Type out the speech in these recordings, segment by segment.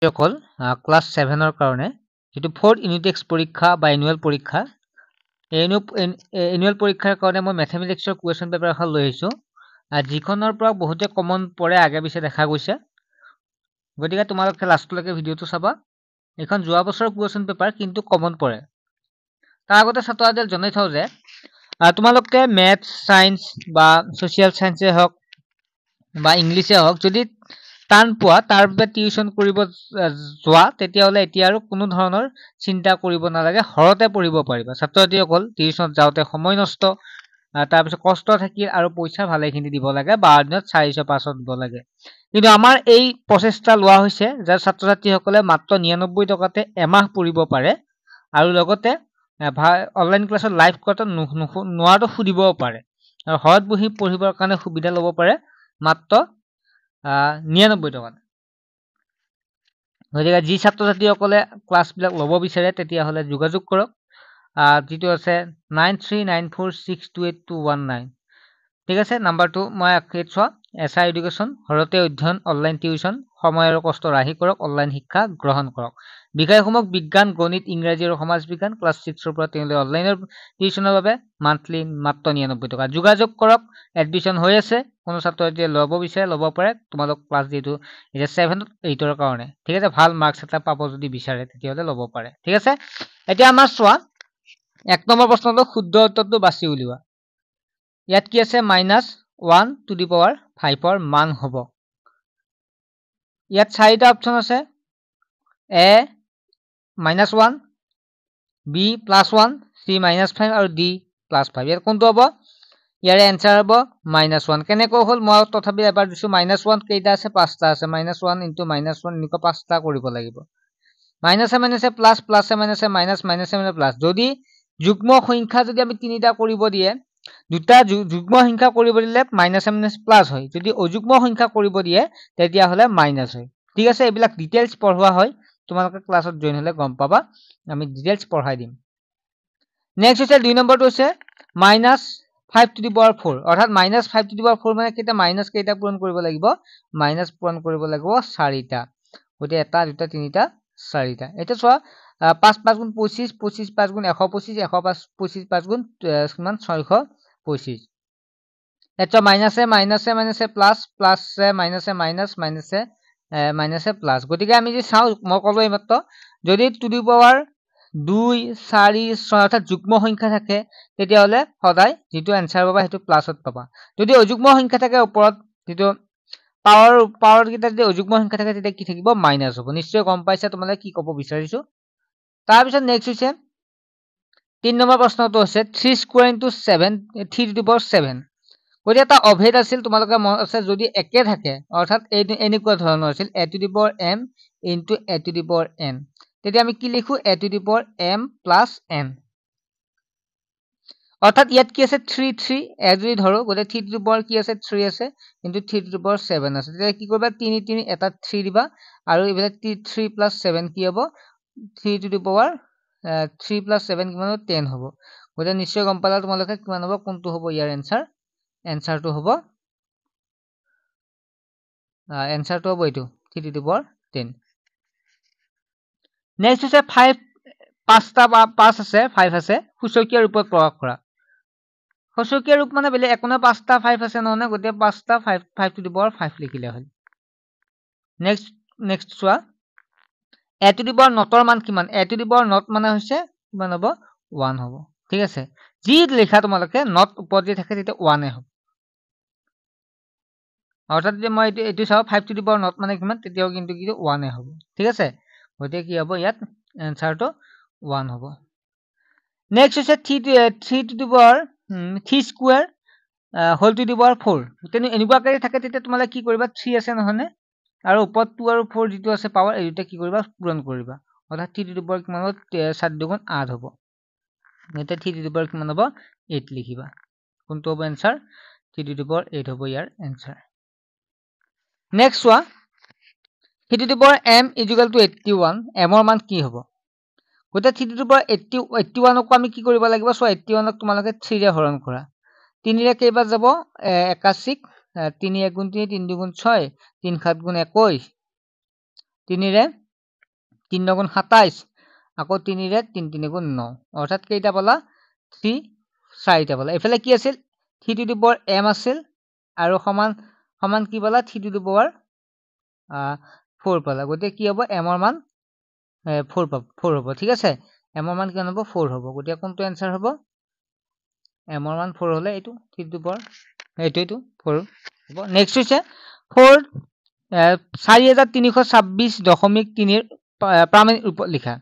অকল ক্লাছ 7 ৰ কাৰণে যেটো 4th ইউনিট টেক্সট পৰীক্ষা বা এনুৱেল পৰীক্ষা এনুৱেল পৰীক্ষাৰ কাৰণে মই ম্যাথমেটিক্সৰ কোৱেশ্চন পেপাৰ এখন লৈ আহিছো যিখনৰ পৰা বহুতে কমন পৰে আগে পিছে দেখা গৈছে গতিকে তোমালোকে লাষ্টলৈকে ভিডিওটো চাবা এখন যোৱা বছৰৰ কোৱেশ্চন পেপাৰ কিন্তু কমন পৰে তাৰ আগতে ছাত্ৰছাত্ৰীক জনাই থওঁ যে তোমালোকে ম্যাথ সায়েন্স বা সোশ্যাল সায়েন্সে হওক বা ইংলিশে হওক যদি টান পোৱা তাৰ বাবে টিউশন কৰিব যোৱা তেতিয়া হলে এতিয়া আৰু কোনো ধৰণৰ চিন্তা কৰিব নালাগে হৰতে পঢ়িব পাৰিবা ছাত্ৰছাত্ৰীসকল টিউশনত যাওতে সময় নষ্ট তাৰ পিছত কষ্ট থাকিল আৰু পইচা ভালেখিনি দিব লাগে 12 দিনত 400 500 দিব লাগে কিন্তু আমাৰ এই প্ৰচেষ্টা লোৱা হৈছে যে ছাত্ৰছাত্ৰীসকলে মাত্ৰ 99 টকাতে এমাহ পঢ়িব পাৰে আৰু লগতে অনলাইন ক্লাছত লাইভ ক্লাছত নোৱাটো সুধিবও পাৰে আৰু হৰত বহি পঢ়িবৰ কাৰণে সুবিধা ল'ব পাৰে মাত্ৰ 99 টকা গতিকে যি ছাত্ৰছাত্ৰীসকলে ক্লাছবিলাক ল'ব বিচাৰে তেতিয়া হলে যোগাযোগ কৰক যেটো আছে 9394628219 ঠিক আছে নাম্বাৰটো মই আখেছৱা এসআই এডুকেশন হৰতে অধ্যয়ন অনলাইন টিউশন সময় আৰু কষ্ট ৰাহি কৰক অনলাইন শিক্ষা গ্ৰহণ কৰক বিষয়সমূহ বিজ্ঞান গণিত ইংৰাজী আৰু সমাজ বিজ্ঞান ক্লাছ 6 ৰ পৰা তেলে অনলাইনৰ টিউশনৰ বাবে মান্থলি মাত্ৰ 99 টকা যোগাযোগ কৰক এডমিশন হৈ আছে কোন ছাত্ৰছাত্ৰীয়ে ল'ব বিচাৰে ল'ব পাৰে তোমালোক ক্লাছ যেটো এটা 7 8 ৰ কাৰণে ঠিক আছে ভাল মাৰ্কস এটা পাব যদি বিচাৰে তেতিয়া হলে ল'ব পাৰে ঠিক আছে এতিয়া আমাৰ চোৱা এক নম্বৰ প্ৰশ্নটো শুদ্ধ উত্তৰটো বাছি উলিওৱা ইয়াত কি আছে -1 টু দি পাৱাৰ 5 ৰ মান হ'ব ইয়াত চাৰিটা অপচন আছে a -1 b +1 c -5 আৰু d +5 ইয়াত কোনটো হ'ব ইয়াৰে এনসাৰ হ'ব -1 কেনেকৈ হ'ল মই তথাপি এবাৰ দিছো -1 কেইটা আছে 5টা আছে -1 * -1 এনেকুৱা 5টা কৰিব লাগিব মাইনাসে মাইনাসে প্লাস প্লাসে মাইনাসে মাইনাস মাইনাসে মানে প্লাস যদি যুগ্ম সংখ্যা যদি আমি তিনিটা কৰিব দিয়ে দুটা যুগ্ম সংখ্যা কৰিব দিলে মাইনাসে মাইনাস প্লাস হয় যদি অযুগ্ম সংখ্যা কৰিব দিয়ে তেতিয়া হলে মাইনাস হয় ঠিক আছে এইবিলাক ডিটেইলছ পঢ়োৱা হয় তোমালোকে ক্লাছত জয়েন হলে গম পাবা আমি ডিটেইলছ পঢ়াই দিম নেক্সট হৈছে 2 নম্বৰটো হৈছে -5 টু দি পাৱাৰ 4 অৰ্থাৎ -5 টু দি পাৱাৰ 4 মানে কেইটা মাইনাস কেইটা পূৰণ কৰিব লাগিব মাইনাস পূৰণ কৰিব লাগিব 4টা গতি এটা দুটা তিনিটা 4টা এটা চোৱা 5 5 গুণ 25 25 5 গুণ 125 125 5 গুণ কিমান 625 এটা মাইনাসে মাইনাসে মাইনাসে প্লাস প্লাসে মাইনাসে মাইনাস মাইনাসে মাইনাসে প্লাস গতিকে আমি যে চাও মই কলো এইমাত্ৰ যদি টু দি পাৱাৰ 2 4 6 অৰ্থাৎ যুগ্ম সংখ্যা থাকে তেতিয়া হলে সদায় যেটো आंसर পাবা হেতু প্লাসত পাবা যদি অযুগ্ম সংখ্যা থাকে ওপৰত যেটো পাৱাৰ কিটা যদি অযুগ্ম সংখ্যা থাকে তেতিয়া কি থাকিব মাইনাস হ'ব নিশ্চয় গম পাইছা তোমালে কি ক'ব বিচাৰিছো তাৰ পিছত নেক্সট হৈছে 3 নম্বৰ প্ৰশ্নটো আছে 3 স্কয়াৰ * 7 3 টু দি পাৱাৰ 7 গতি এটা অভেদ আছিল তোমালোকে মন আছে যদি একে থাকে অৰ্থাৎ এনেকুৱা ধৰণৰ আছিল a two the power m * a two the power n তেতিয়া আমি কি লিখো a two the power m + n অৰ্থাৎ ইয়াত কি আছে 3 3 a যদি ধৰো গতে 3 টু দি পাৱাৰ কি আছে 3 আছে কিন্তু 3 টু দি পাৱাৰ 7 আছে তেতিয়া কি কৰিবা 3 3 এটা 3 দিবা আৰু ইফালে 3 + 7 কি হ'ব 3 টু দি পাৱাৰ 3 + 7 কিমান হ'ব 10 হ'ব গতে নিশ্চয় গম পালা তোমালোকে কিমান হ'ব কোনটো হ'ব ইয়াৰ এনসাৰটো হ'ব এনসাৰটো হ'ব এইটো 3 টু দি পাৱাৰ 10 নেক্সট হৈছে 5 5টা 5 আছে 5 আছে সূচকীয় ৰূপত প্ৰকাশ কৰা সূচকীয় ৰূপ মানে বেলে একোনা 5টা 5 আছে নহনে গতে 5টা 5 টু দি পাৱাৰ 5 লিখিলে হ'ল নেক্সট চোৱা a two the power Notre মান কিমান a two the power not মানে হৈছে কিমান হ'ব 1 হ'ব ঠিক আছে যি লিখা তোমালোকে নট ওপৰত যে থাকে তেতিয়া 1 এ হ'ব অৰ্থাৎ যে মই এটো চাও 5 টু দি পাৱাৰ নট মানে কিমান তেতিয়াও কিন্তু কি 1 এ হ'ব ঠিক আছে গতে কি হ'ব ইয়াত এনসাৰটো 1 হ'ব নেক্সট হৈছে 3 to the power 3 square whole to the power 4 তেনে এনেকুৱাকৈ থাকে তেতিয়া তোমালে কি কৰিবা 3 আছে নহনে আৰু ওপৰত 2 আৰু 4 যেটো আছে পাৱাৰ এই দুটা কি কৰিবা পূৰণ কৰিবা অৰ্থাৎ 3 টু দি পাৱাৰ কিমান হ'ব 7 দুগুণ 8 হ'ব এটা 3 টু দি পাৱাৰ কিমান হ'ব 8 লিখিবা কোনটো হ'ব এনসাৰ 3 টু দি পাৱাৰ 8 হ'ব ইয়াৰ এনসাৰ নেক্সট ওয়া 3 to the power m = 81 m ৰ মান কি হ'ব গতে 3 টু দি পাৱাৰ 81 ক আমি কি কৰিব লাগিব সো 81 ক তোমালোকে 3 ৰে হৰণ কৰা 3 ৰে কেইবাৰ যাব 81 3 1 গুণ 3 3 2 গুণ 6 3 7 গুণ 21 3 ৰে 3 গুণ 27 আকৌ 3 ৰে 3 গুণ 9 অৰ্থাৎ কেইটা পালা 3 4টা পালা এফালে কি আছিল 3 টু দি পাৱাৰ m আছিল আৰু সমান কি পালা 3 টু দি পাৱাৰ 4 পালা গতে কি হ'ব m ৰ মান 4 হ'ব ঠিক আছে m ৰ মান কিমান হ'ব 4 হ'ব গতে কোনটো आंसर হ'ব m ৰ মান 4 হলে এটো 3 টু দি পাৱাৰ এটো 4 হ'ব নেক্সট হৈছে 4 4326.3 ৰ প্ৰামাণিক ৰূপত লিখা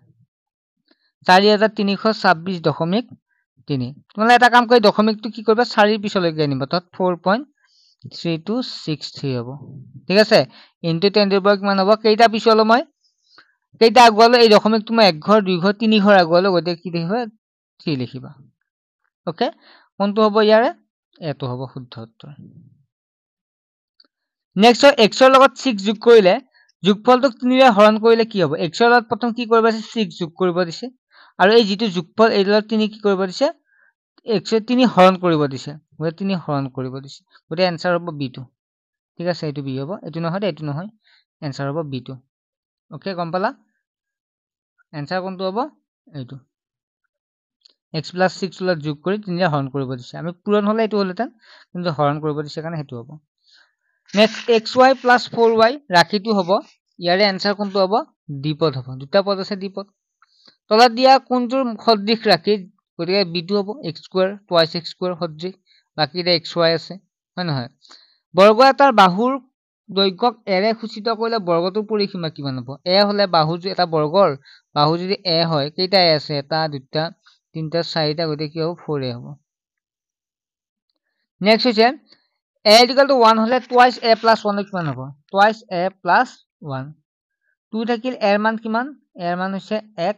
4326.3 তোমালে এটা কাম কৰি দশমিকটো কি কৰিবা 4 ৰ পিছলৈকে আনিবা তাত 4.3263 হ'ব ঠিক আছে ইনটু 10 ৰ পৰা কিমান হ'ব কেইটা পিছলৈ মই কেইটা আগুৱালো এই দশমিকটো মই 1 ঘৰ 2 ঘৰ 3 ঘৰ আগুৱালো গতে কি লিখিবা 3 লিখিবা ওকে কোনটো হ'ব ইয়াৰে এটো হ'ব শুদ্ধ উত্তৰ নেক্সট x ৰ লগত 6 যোগ কৰিলে যোগফলটোক 3 ৰে হৰণ কৰিলে কি হ'ব x ৰ লগত প্ৰথম কি কৰিব আছে 6 যোগ কৰিব দিছে আৰু এই যেটো যোগফল এই লগত 3 কি কৰিব দিছে x ৰ 3 হৰণ কৰিব দিছে গতে 3 হৰণ কৰিব দিছে গতে आंसर হ'ব b2 ঠিক আছে এটো b হ'ব এটো নহয় এটো নহয় आंसर হ'ব b2 ওকে গম পালা आंसर কোনটো হ'ব এইটো x + 6 লগত যোগ কৰি 3 ৰে হৰণ কৰিব দিছে আমি পূৰণ হলে এটো হলতেন কিন্তু হৰণ কৰিব দিছে কাৰণে হেতু হ'ব নেক্সট xy + 4y ৰাখিটো হ'ব ইয়াৰে आंसर কোনটো হ'ব দ্বিপদ হ'ব দুটা পদ আছে দ্বিপদ তলত দিয়া কোনটোৰ সদৃশ ৰাখি গতিকে b2 হ'ব x² twice x² সদৃশ বাকিৰে xy আছে হয় নহয় বৰ্গ এটাৰ বাহুৰ দৈৰ্ঘ্যক এৰে সূচিত কৰিলে বৰ্গটোৰ পৰিসীমা কিমান হ'ব এ হলে বাহু এটা বৰ্গৰ বাহু যদি এ হয় কেইটা এ আছে এটা দুটা তিনটা চাৰিটা গতে কি হ'ব 4 হ'ব নেক্সট হৈছে a = 1 হলে twice a + 1 কিমান হ'ব twice a + 1 2 থাকিল a ৰ মান কিমান a ৰ মান হৈছে 1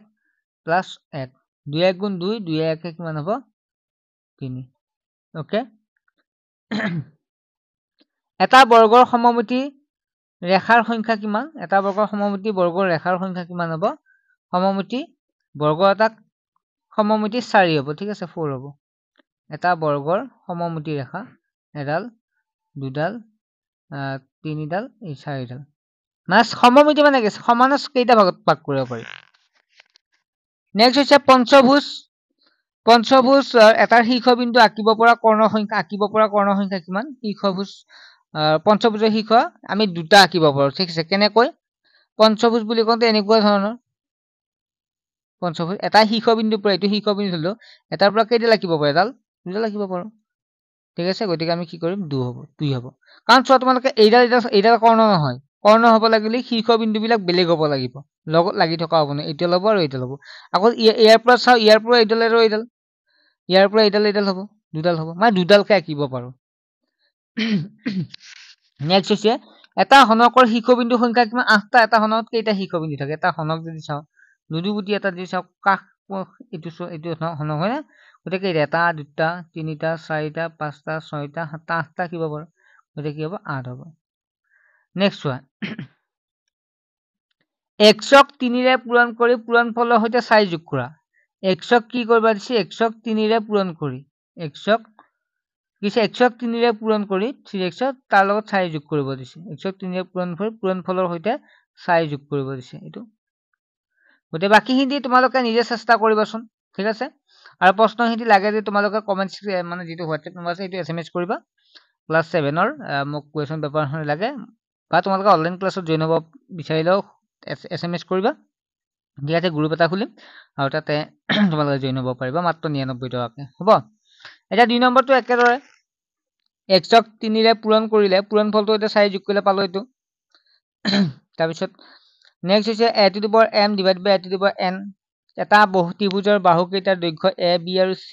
+ 1 2 1 গুণ 2 2 1 কিমান হ'ব 3 ওকে এটা বৰ্গৰ সমমিতি ৰেখাৰ সংখ্যা কিমান এটা বৰ্গৰ সমমিতি বৰ্গৰ ৰেখাৰ সংখ্যা কিমান হ'ব সমমিতি বৰ্গ এটাক সমমিতি 4 হ'ব ঠিক আছে 4 হ'ব এটা বৰ্গৰ সমমিতি ৰেখা এডাল দুডাল তিনিডাল এই চাৰিডাল মানে সমমিতি মানে কি সমানস কেইটা ভাগত ভাগ কৰিব পাৰি নেক্সট হৈছে পঞ্চভুজ এটাৰ শীৰ্ষবিন্দু আঁকিব পৰা কৰ্ণৰ সংখ্যা কিমান শীৰ্ষভুজ পঞ্চভুজৰ শীৰ্ষ আমি দুটা আঁকিব পাৰো ঠিক আছে কেনেকৈ পঞ্চভুজ বুলি কওঁতে এনেকুৱা ধৰণৰ পঞ্চভুজ এটা শীৰ্ষবিন্দুৰ পৰা এইটো শীৰ্ষবিন্দু হলো এটাৰ পৰা কেইডাল আঁকিব পাৰো এডাল দুডাল আঁকিব পাৰো ঠিক আছে গতিকে আমি কি কৰিম 2 হ'ব কাৰণ চোৱা তোমালোকে এইডাল কৰ্ণ নহয় কৰ্ণ হ'ব লাগিলে শীৰ্ষবিন্দুবিলাক বেলেগ হ'ব লাগিব লগত লাগি থকা হ'ব ন এইটো ল'ব আৰু এইটো ল'ব আকৌ ইয়াৰ পৰা চাও ইয়াৰ পৰা এইডাল আৰু এইডাল ইয়াৰ পৰা এইডাল হ'ব দুডাল হ'ব মানে দুডালকে আঁকিব পাৰো নেক্সট হৈছে এটা হনকৰ শীৰ্ষবিন্দু সংখ্যা কিমান 8টা এটা হনকত কেইটা শীৰ্ষবিন্দু থাকে এটা হনক যদি চাও লুডুগুটি এটা যদি চাও কাষ এইটো হনক হয় না গতিকে এটা দুটা তিনিটা চাৰিটা পাঁচটা ছয়টা সাতটা আঠটা কিবা পাৰো গতিকে কি হ'ব 8 হ'ব নেক্সট চোৱা x ক 3 ৰে পূৰণ কৰি পূৰণফলৰ সৈতে 4 যোগ কৰা x ক কি কৰিব দিছে x ক 3 ৰে পূৰণ কৰি x ক 3 ৰে পূৰণ কৰি 3x তাৰ লগত 4 যোগ কৰিব দিছে x ক 3 ৰে পূৰণ কৰি পূৰণফলৰ সৈতে 4 যোগ কৰিব দিছে এটো গতে বাকি হিন্দি তোমালোকে নিজে চেষ্টা কৰিবাচোন ঠিক আছে আৰু প্ৰশ্ন হিন্দি লাগে যে তোমালোকে কমেন্টছ মানে যেটো WhatsApp নম্বৰ আছে এটো SMS কৰিবা ক্লাস 7 ৰ মোক কোৱেশ্চন পেপাৰ হন লাগে বা তোমালোকে অনলাইন ক্লাছত জয়েন হ'ব বিচাৰিলেও SMS কৰিবা দিয়াতে গ্ৰুপ এটা খুলিম আৰু তাতে তোমালোকে জয়েন হ'ব পাৰিবা মাত্ৰ 99 টকাকে হ'ব এটা 2 নম্বৰটো একেদৰে x ক 3 ৰে পূৰণ কৰিলে পূৰণফলটো এটা 4 যোগ কৰিলে পালো এটো তাৰ পিছত নেক্সট হৈছে a to the power m divided by a to the power n এটা ত্ৰিভুজৰ বাহু কেইটাৰ দৈৰ্ঘ্য a b আৰু c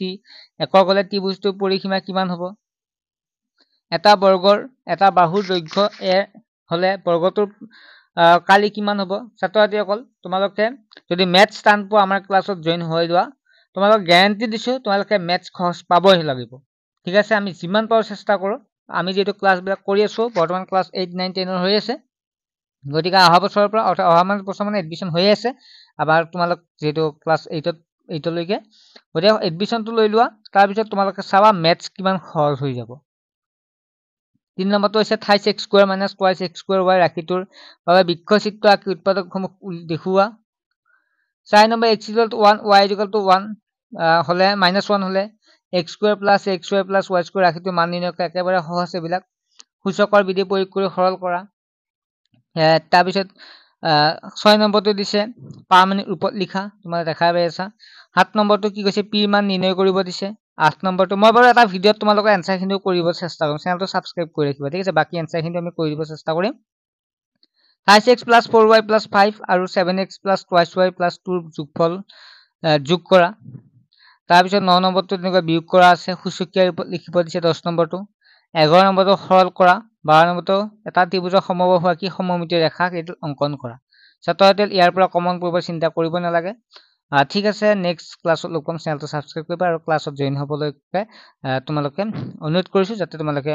একক হলে ত্ৰিভুজটোৰ পৰিসীমা কিমান হ'ব এটা বৰ্গৰ এটা বাহুৰ দৈৰ্ঘ্য a হলে বৰ্গটোৰ কালি কিমান হ'ব ছাত্ৰছাত্ৰীসকল তোমালোকে যদি ম্যাথ স্থান পো আমাৰ ক্লাছত জয়েন হৈ যোৱা তোমালোক গ্যাৰান্টি দিছো তোমালোকে ম্যাথ খৰচ পাবই লাগিব ঠিক আছে আমি যিমান পাৰো চেষ্টা কৰো আমি যেটো ক্লাছ বিলাক কৰি আছো বৰ্তমান ক্লাছ 8 9 10 ৰ হৈ আছে গতিকে অহা বছৰৰ পৰা অহা মাহ বছৰ মানে এডমিশন হৈ আছে আবাৰ তোমালোক যেটো ক্লাছ 8 লৈকে গতিকে এডমিশনটো লৈ লোৱা তাৰ পিছত তোমালোকে চাবা ম্যাথছ কিমান সহজ হৈ যাব 3 নম্বৰটো হৈছে 28x² - twice x² y ৰাখিটোৰ বাবে বৃক্ষচিত্ৰ আঁকি উৎপাদকসমূহ দেখুওৱা 4 number x equal to 1 y equal to 1 হলে -1 হলে x square plus x square plus y square ৰাখিটো মান নিৰ্ণয় কৰা একেবাৰে সহজ এবিলাক সূচকৰ বিধি প্ৰয়োগ কৰি সৰল কৰা তাৰ পিছত 6 নম্বৰটো দিছে পাৰমাণিক ৰূপত লিখা তোমাৰ দেখা পাই আছা 7 নম্বৰটো কি কৈছে p মান নিৰ্ণয় কৰিব দিছে 8 নম্বৰটো মই বাৰু এটা ভিডিওত তোমালোকৰ এনসাৰ খিনিও কৰিব চেষ্টা কৰিম চেনেলটো সাবস্ক্ৰাইব কৰি ৰাখিবা ঠিক আছে বাকি এনসাৰ খিনি আমি কৰি দিব চেষ্টা কৰিম 5x plus 4y plus 5 আৰু 7x plus twice y plus 2 যোগফল যোগ কৰা তাৰ পিছত 9 নম্বৰটো তেনেকৈ বিয়োগ কৰা আছে সূচকীয় ৰূপত লিখিব দিছে 10 নম্বৰটো 11 নম্বৰটো সৰল কৰা 12 নম্বৰটো এটা ত্ৰিভুজৰ সমবাহু হোৱা কি সমমিতি ৰেখা এইটো অঙ্কন কৰা ছাত্ৰসকল ইয়াৰ পৰা কমন কৰিব চিন্তা কৰিব নালাগে ঠিক আছে নেক্সট ক্লাছত লগ পাম চেনেলটো সাবস্ক্ৰাইব কৰিবা আৰু ক্লাছত জয়েন হ'বলৈ তোমালোকে অনুৰোধ কৰিছো যাতে তোমালোকে